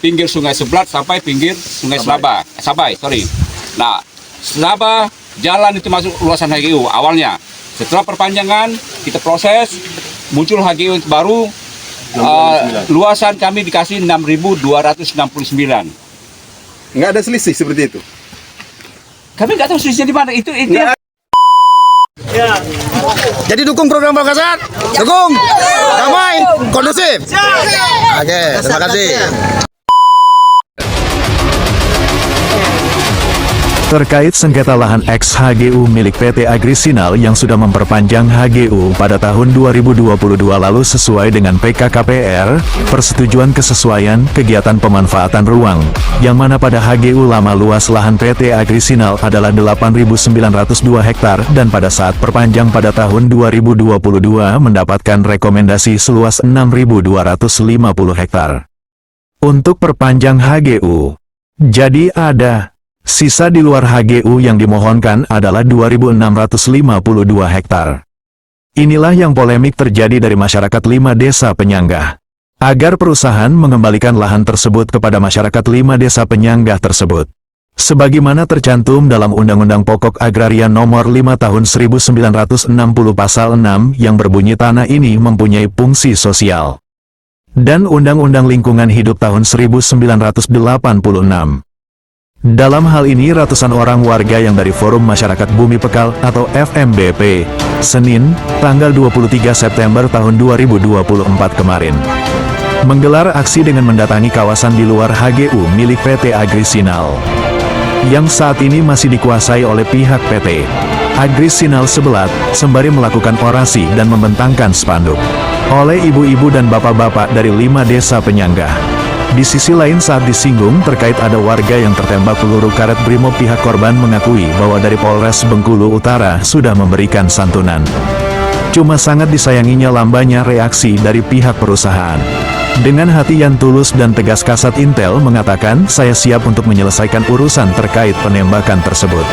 pinggir Sungai Seblat sampai pinggir Sungai Sabai. Nah, Sabah jalan itu masuk luasan HGU awalnya. Setelah perpanjangan kita proses, muncul HGU baru. Luasan kami dikasih 6.269. Nggak ada selisih seperti itu. Kami nggak tahu selisihnya di mana. Itu Nggak. Ya. Jadi dukung program Bangkasat, dukung, damai, kondusif. Oke, terima kasih. Terkait sengketa lahan ex-HGU milik PT Agrisinal yang sudah memperpanjang HGU pada tahun 2022 lalu sesuai dengan PKKPR, persetujuan kesesuaian kegiatan pemanfaatan ruang, yang mana pada HGU lama luas lahan PT Agrisinal adalah 8.902 hektar dan pada saat perpanjang pada tahun 2022 mendapatkan rekomendasi seluas 6.250 hektar. Untuk perpanjang HGU, jadi ada sisa di luar HGU yang dimohonkan adalah 2.652 hektar. Inilah yang polemik terjadi dari masyarakat 5 desa penyangga. Agar perusahaan mengembalikan lahan tersebut kepada masyarakat 5 desa penyangga tersebut. Sebagaimana tercantum dalam Undang-Undang Pokok Agraria Nomor 5 Tahun 1960 Pasal 6 yang berbunyi tanah ini mempunyai fungsi sosial. Dan Undang-Undang Lingkungan Hidup Tahun 1986. Dalam hal ini ratusan orang warga yang dari Forum Masyarakat Bumi Pekal atau FMBP, Senin, tanggal 23 September tahun 2024 kemarin, menggelar aksi dengan mendatangi kawasan di luar HGU milik PT Agrisinal, yang saat ini masih dikuasai oleh pihak PT Agrisinal Sebelat, sembari melakukan orasi dan membentangkan spanduk oleh ibu-ibu dan bapak-bapak dari 5 desa penyangga. Di sisi lain saat disinggung terkait ada warga yang tertembak peluru karet Brimob, pihak korban mengakui bahwa dari Polres Bengkulu Utara sudah memberikan santunan. Cuma sangat disayanginya lambannya reaksi dari pihak perusahaan. Dengan hati yang tulus dan tegas Kasat Intel mengatakan saya siap untuk menyelesaikan urusan terkait penembakan tersebut.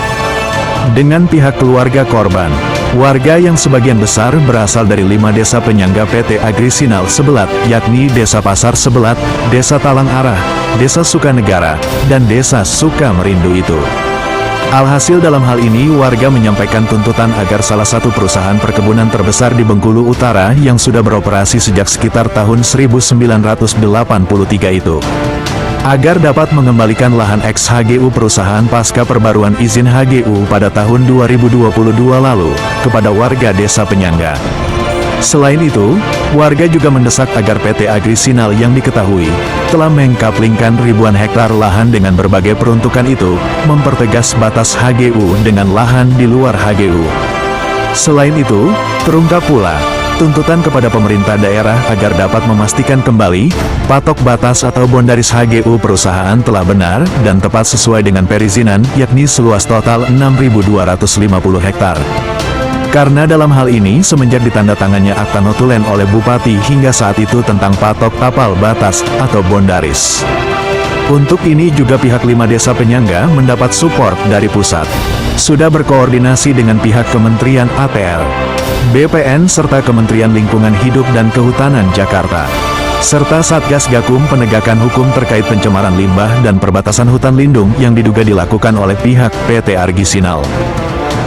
Dengan pihak keluarga korban, warga yang sebagian besar berasal dari 5 desa penyangga PT Agrisinal Sebelat, yakni Desa Pasar Sebelat, Desa Talang Arah, Desa Sukanegara, dan Desa Sukamerindu itu. Alhasil dalam hal ini warga menyampaikan tuntutan agar salah satu perusahaan perkebunan terbesar di Bengkulu Utara yang sudah beroperasi sejak sekitar tahun 1983 itu, agar dapat mengembalikan lahan ex-HGU perusahaan pasca perbaruan izin HGU pada tahun 2022 lalu, kepada warga desa penyangga. Selain itu, warga juga mendesak agar PT Agrisinal yang diketahui telah mengkaplingkan ribuan hektar lahan dengan berbagai peruntukan itu, mempertegas batas HGU dengan lahan di luar HGU. Selain itu, terungkap pula tuntutan kepada pemerintah daerah agar dapat memastikan kembali patok batas atau bondaris HGU perusahaan telah benar dan tepat sesuai dengan perizinan, yakni seluas total 6.250 hektar. Karena dalam hal ini semenjak ditandatangannya akta notulen oleh Bupati hingga saat itu tentang patok tapal batas atau bondaris. Untuk ini juga pihak 5 desa penyangga mendapat support dari pusat. Sudah berkoordinasi dengan pihak Kementerian ATR, BPN serta Kementerian Lingkungan Hidup dan Kehutanan Jakarta, serta Satgas Gakum penegakan hukum terkait pencemaran limbah dan perbatasan hutan lindung yang diduga dilakukan oleh pihak PT Agrisinal.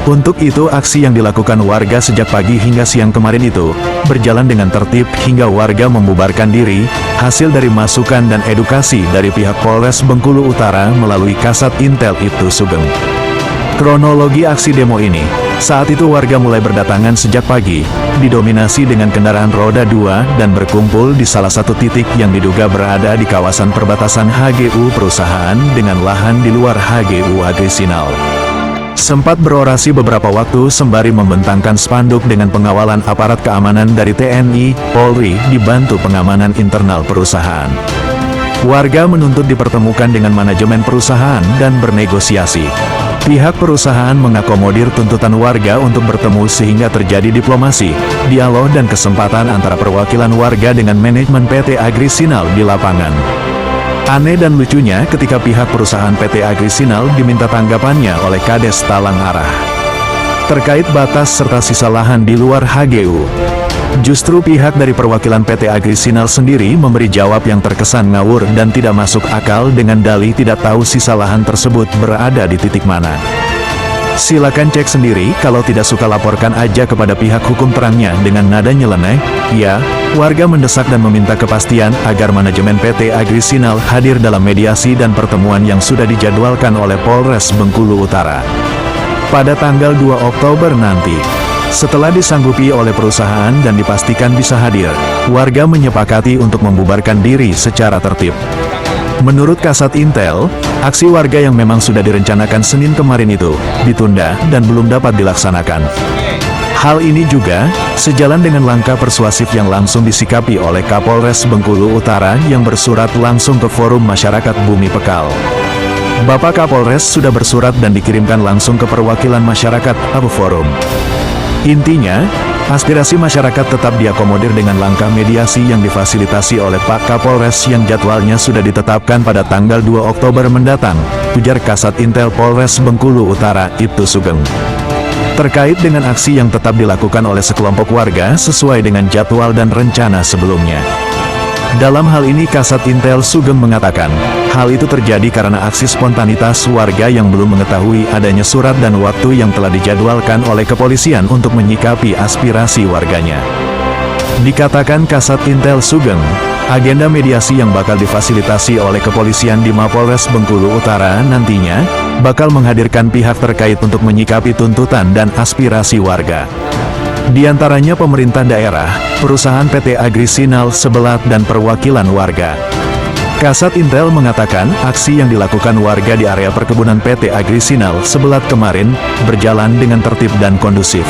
Untuk itu aksi yang dilakukan warga sejak pagi hingga siang kemarin itu berjalan dengan tertib hingga warga membubarkan diri, hasil dari masukan dan edukasi dari pihak Polres Bengkulu Utara melalui Kasat Intel Ibtu Sugeng. Kronologi aksi demo ini, saat itu warga mulai berdatangan sejak pagi, didominasi dengan kendaraan roda 2 dan berkumpul di salah satu titik yang diduga berada di kawasan perbatasan HGU perusahaan dengan lahan di luar HGU Agrisinal. Sempat berorasi beberapa waktu sembari membentangkan spanduk dengan pengawalan aparat keamanan dari TNI, Polri, dibantu pengamanan internal perusahaan. Warga menuntut dipertemukan dengan manajemen perusahaan dan bernegosiasi. Pihak perusahaan mengakomodir tuntutan warga untuk bertemu sehingga terjadi diplomasi, dialog dan kesempatan antara perwakilan warga dengan manajemen PT Agrisinal di lapangan. Aneh dan lucunya ketika pihak perusahaan PT Agrisinal diminta tanggapannya oleh Kades Talang Arah terkait batas serta sisa lahan di luar HGU. Justru pihak dari perwakilan PT Agrisinal sendiri memberi jawab yang terkesan ngawur dan tidak masuk akal dengan dalih tidak tahu sisa lahan tersebut berada di titik mana. Silakan cek sendiri, kalau tidak suka laporkan aja kepada pihak hukum, terangnya dengan nada nyeleneh. Ya, warga mendesak dan meminta kepastian agar manajemen PT Agrisinal hadir dalam mediasi dan pertemuan yang sudah dijadwalkan oleh Polres Bengkulu Utara pada tanggal 2 Oktober nanti. Setelah disanggupi oleh perusahaan dan dipastikan bisa hadir, warga menyepakati untuk membubarkan diri secara tertib. Menurut Kasat Intel, aksi warga yang memang sudah direncanakan Senin kemarin itu ditunda dan belum dapat dilaksanakan. Hal ini juga sejalan dengan langkah persuasif yang langsung disikapi oleh Kapolres Bengkulu Utara yang bersurat langsung ke Forum Masyarakat Bumi Pekal. Bapak Kapolres sudah bersurat dan dikirimkan langsung ke perwakilan masyarakat atau forum. Intinya, aspirasi masyarakat tetap diakomodir dengan langkah mediasi yang difasilitasi oleh Pak Kapolres yang jadwalnya sudah ditetapkan pada tanggal 2 Oktober mendatang, ujar Kasat Intel Polres Bengkulu Utara, Ibtu Sugeng. Terkait dengan aksi yang tetap dilakukan oleh sekelompok warga sesuai dengan jadwal dan rencana sebelumnya. Dalam hal ini Kasat Intel Sugeng mengatakan, hal itu terjadi karena aksi spontanitas warga yang belum mengetahui adanya surat dan waktu yang telah dijadwalkan oleh kepolisian untuk menyikapi aspirasi warganya. Dikatakan Kasat Intel Sugeng, agenda mediasi yang bakal difasilitasi oleh kepolisian di Mapolres Bengkulu Utara nantinya, bakal menghadirkan pihak terkait untuk menyikapi tuntutan dan aspirasi warga. Di antaranya pemerintah daerah, perusahaan PT Agrisinal Sebelat dan perwakilan warga. Kasat Intel mengatakan aksi yang dilakukan warga di area perkebunan PT Agrisinal Sebelat kemarin berjalan dengan tertib dan kondusif.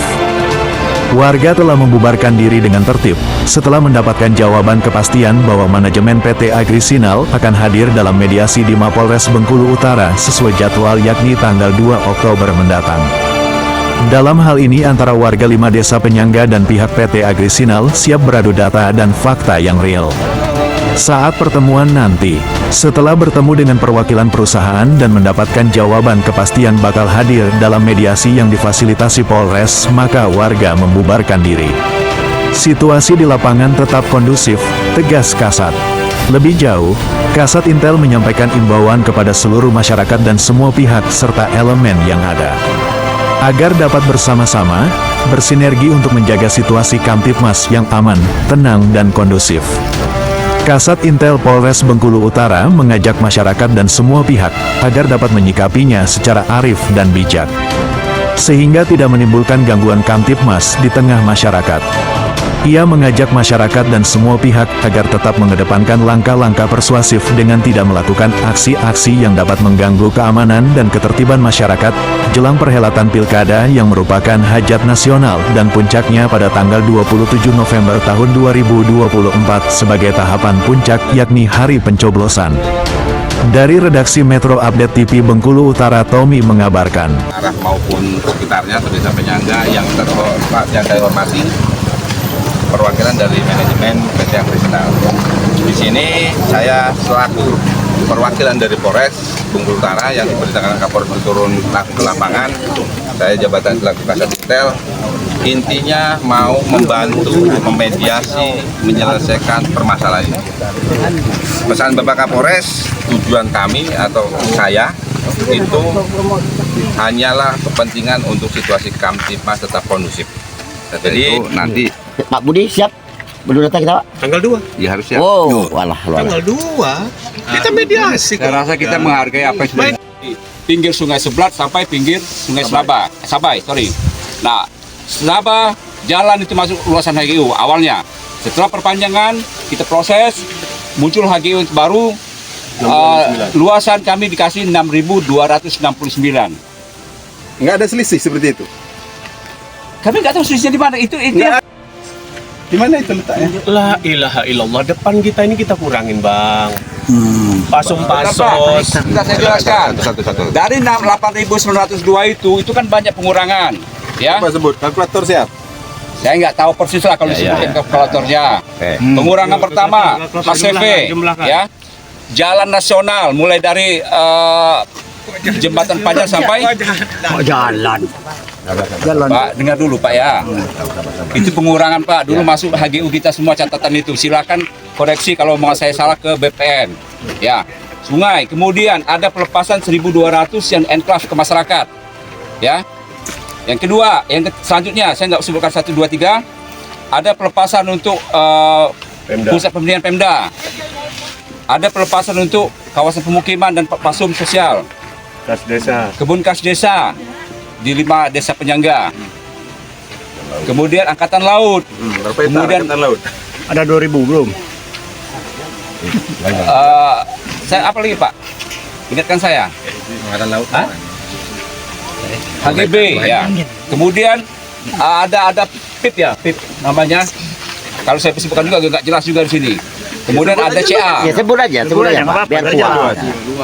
Warga telah membubarkan diri dengan tertib setelah mendapatkan jawaban kepastian bahwa manajemen PT Agrisinal akan hadir dalam mediasi di Mapolres Bengkulu Utara sesuai jadwal yakni tanggal 2 Oktober mendatang. Dalam hal ini antara warga 5 desa penyangga dan pihak PT Agrisinal siap beradu data dan fakta yang real. Saat pertemuan nanti, setelah bertemu dengan perwakilan perusahaan dan mendapatkan jawaban kepastian bakal hadir dalam mediasi yang difasilitasi Polres, maka warga membubarkan diri. Situasi di lapangan tetap kondusif, tegas Kasat. Lebih jauh, Kasat Intel menyampaikan imbauan kepada seluruh masyarakat dan semua pihak serta elemen yang ada, agar dapat bersama-sama, bersinergi untuk menjaga situasi Kamtipmas yang aman, tenang dan kondusif. Kasat Intel Polres Bengkulu Utara mengajak masyarakat dan semua pihak, agar dapat menyikapinya secara arif dan bijak, sehingga tidak menimbulkan gangguan Kamtipmas di tengah masyarakat. Ia mengajak masyarakat dan semua pihak agar tetap mengedepankan langkah-langkah persuasif dengan tidak melakukan aksi-aksi yang dapat mengganggu keamanan dan ketertiban masyarakat jelang perhelatan Pilkada yang merupakan hajat nasional dan puncaknya pada tanggal 27 November tahun 2024 sebagai tahapan puncak yakni hari pencoblosan. Dari redaksi Metro Update TV Bengkulu Utara, Tommy mengabarkan. Arah maupun sekitarnya atau desa penyangga yang terhormati, perwakilan dari manajemen PT Agrisinal. Di sini saya selaku perwakilan dari Polres Bengkulu Utara yang diperintahkan Kapolres turun ke lapangan. Saya jabatan selaku Kasat Intel. Intinya mau membantu memediasi, menyelesaikan permasalahan ini. Pesan Bapak Kapolres, tujuan kami atau saya itu hanyalah kepentingan untuk situasi Kamtipmas tetap kondusif. Jadi nanti Pak Budi siap berdata kita Pak? Tanggal 2. ya harus siap. Oh, walah. Tanggal 2. Kita mediasi. Saya rasa kita menghargai apa yang sudah di pinggir Sungai Sebelat sampai pinggir Sungai Sabai. Nah, Sabah jalan itu masuk luasan HGU awalnya. Setelah perpanjangan kita proses, muncul HGU baru. Luasan kami dikasih 6.269. Nggak ada selisih seperti itu. Kami nggak tahu selisihnya di mana. Itu Di mana itu letaknya? La ilaha illallah, depan kita ini kita kurangin Bang. Pasos. Sudah saya jelaskan. Satu. Dari 8.902 itu kan banyak pengurangan. Ya. Coba sebut, kalkulator siap. Saya nggak tahu persis lah kalau disebutin kalkulatornya. Pengurangan pertama, Mas CV, ya. Jalan nasional mulai dari jembatan panjang sampai Jalan. Pak, dengar dulu Pak ya. Itu pengurangan Pak. Dulu masuk HGU kita semua catatan itu. Silakan koreksi kalau mau saya salah ke BPN. Ya. Sungai. Kemudian ada pelepasan 1.200 yang enclave ke masyarakat. Ya. Yang kedua, selanjutnya saya nggak sebutkan 1, 2, 3. Ada pelepasan untuk pusat pemberdayaan Pemda. Ada pelepasan untuk kawasan pemukiman dan pasum sosial. Kas desa. Kebun kas desa di 5 desa penyangga. Kemudian angkatan laut. Berapa hektar Kemudian angkatan laut? Ada 2.000 belum? saya apa lagi Pak? Ingatkan saya. Angkatan laut. Hah? HGB ya. Kemudian ada PIP ya, PIP namanya. Kalau saya sebutkan juga nggak jelas juga di sini. Kemudian ada CA. Ya sebut aja Pak. Biar kuat.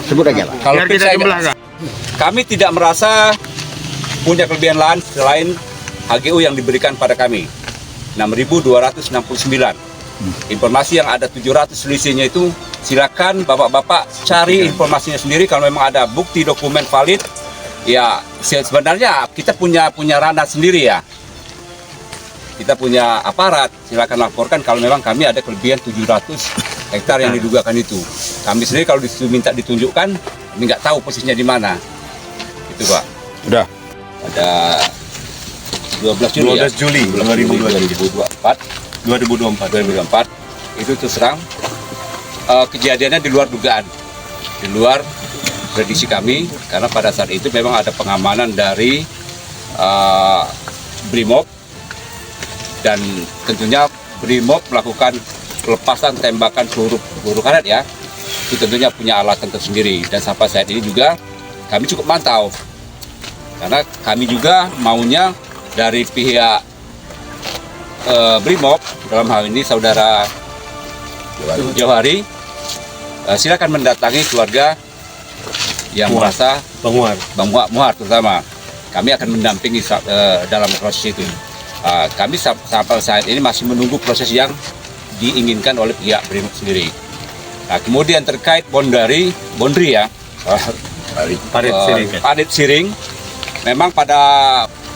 Sebut aja Pak. Kalau PIP saya, kami tidak merasa punya kelebihan lahan selain HGU yang diberikan pada kami 6.269. Informasi yang ada 700 selisihnya itu silakan bapak-bapak cari informasinya sendiri. Kalau memang ada bukti dokumen valid, ya sebenarnya kita punya ranah sendiri ya. Kita punya aparat, silakan laporkan kalau memang kami ada kelebihan 700 hektar yang didugakan itu. Kami sendiri kalau minta ditunjukkan, kami nggak tahu posisinya di mana. Itu Pak. Udah. Ada 12 Juli 12 Juli 2024 itu terus terang kejadiannya di luar dugaan, di luar prediksi kami, karena pada saat itu memang ada pengamanan dari Brimob, dan tentunya Brimob melakukan pelepasan tembakan peluru karet ya, itu tentunya punya alatan tersendiri. Dan sampai saat ini juga kami cukup mantau, karena kami juga maunya dari pihak Brimob, dalam hal ini saudara Johari, silakan mendatangi keluarga yang merasa Bang Muar terutama. Kami akan mendampingi dalam proses itu. Kami sampai saat ini masih menunggu proses yang diinginkan oleh pihak Brimob sendiri. Nah, kemudian terkait Bondri ya, Parit Siring, memang pada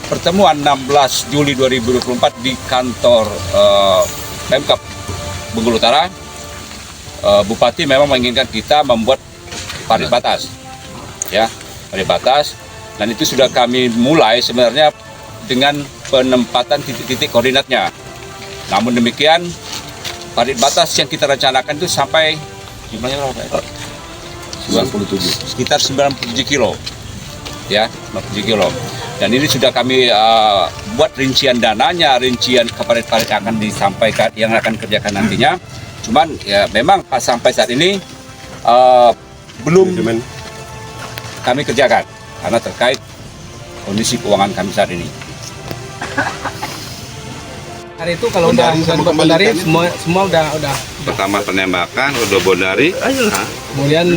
pertemuan 16 Juli 2024 di kantor Pemkab Bengkulu Utara, Bupati memang menginginkan kita membuat parit batas, ya, parit batas, dan itu sudah kami mulai sebenarnya dengan penempatan titik-titik koordinatnya. Namun demikian, parit batas yang kita rencanakan itu sampai jumlahnya berapa? 97, sekitar 97 kilo, ya, 97 kilo. Dan ini sudah kami buat rincian dananya, rincian parit-parit yang akan disampaikan, yang akan kerjakan nantinya. Cuman ya memang sampai saat ini belum kami kerjakan karena terkait kondisi keuangan kami saat ini. Hari itu kalau udah Bondari semua udah. Pertama penembakan, udah Bondari. Kemudian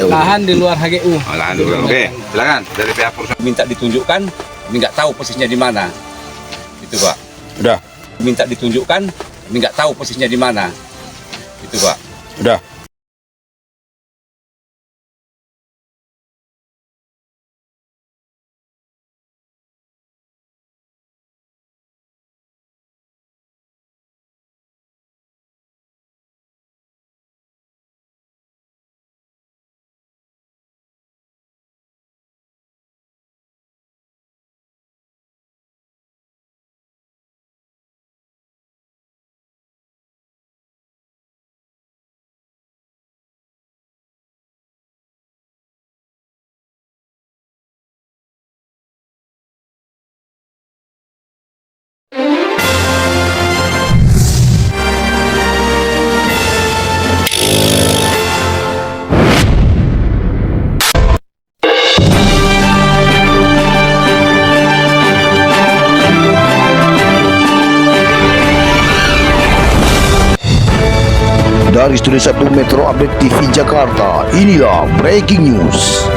lahan di luar HGU. Lahan dulu. Oke, silakan dari pihak perusahaan. Minta ditunjukkan, kami nggak tahu posisinya di mana. Itu Pak. Udah. Minta ditunjukkan, kami nggak tahu posisinya di mana. Itu Pak. Udah. Dari Studio 1 Metro Update TV Jakarta, inilah Breaking News.